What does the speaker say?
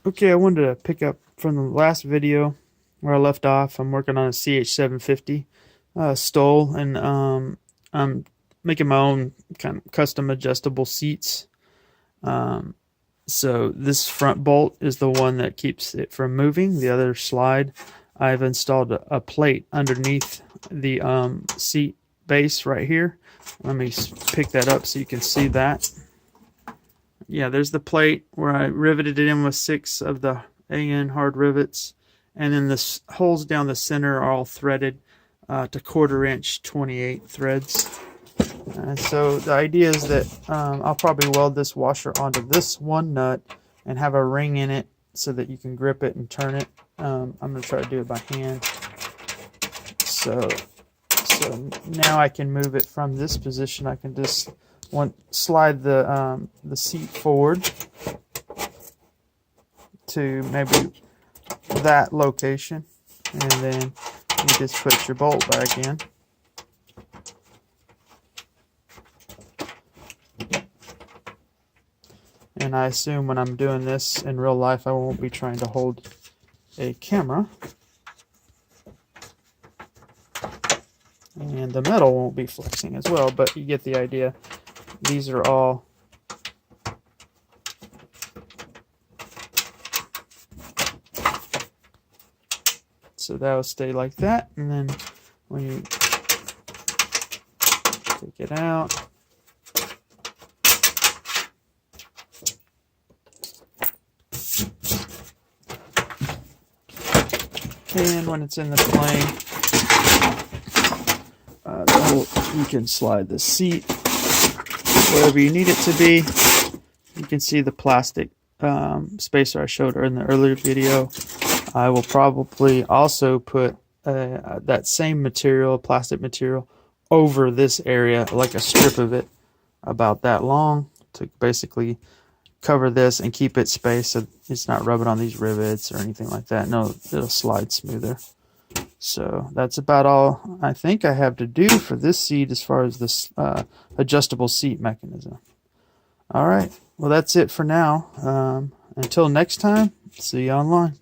Okay, I wanted to pick up from the last video where I left off. I'm working on a CH750 STOL, and I'm making my own kind of custom adjustable seats. So this front bolt is the one that keeps it from moving. The other slide, I've installed a plate underneath the seat base right here. Let me pick that up so you can see that. Yeah, there's the plate where I riveted it in with 6 of the AN hard rivets, and then the holes down the center are all threaded to 1/4 inch 28 threads. And so the idea is that I'll probably weld this washer onto this one nut and have a ring in it so that you can grip it and turn it. I'm going to try to do it by hand. So now I can move it from this position. I can just slide the seat forward to maybe that location, and then you just put your bolt back in. And I assume when I'm doing this in real life, I won't be trying to hold a camera. And the metal won't be flexing as well, but you get the idea. These are all so that will stay like that, and then when you take it out, and when it's in the plane, you can slide the seat wherever you need it to be. You can see the plastic spacer I showed in the earlier video. I will probably also put that same material, plastic material, over this area, like a strip of it about that long, to basically cover this and keep it spaced so it's not rubbing on these rivets or anything like that. No, it'll slide smoother. So that's about all I think I have to do for this seat as far as this adjustable seat mechanism. All right, well, that's it for now. Until next time, see you online.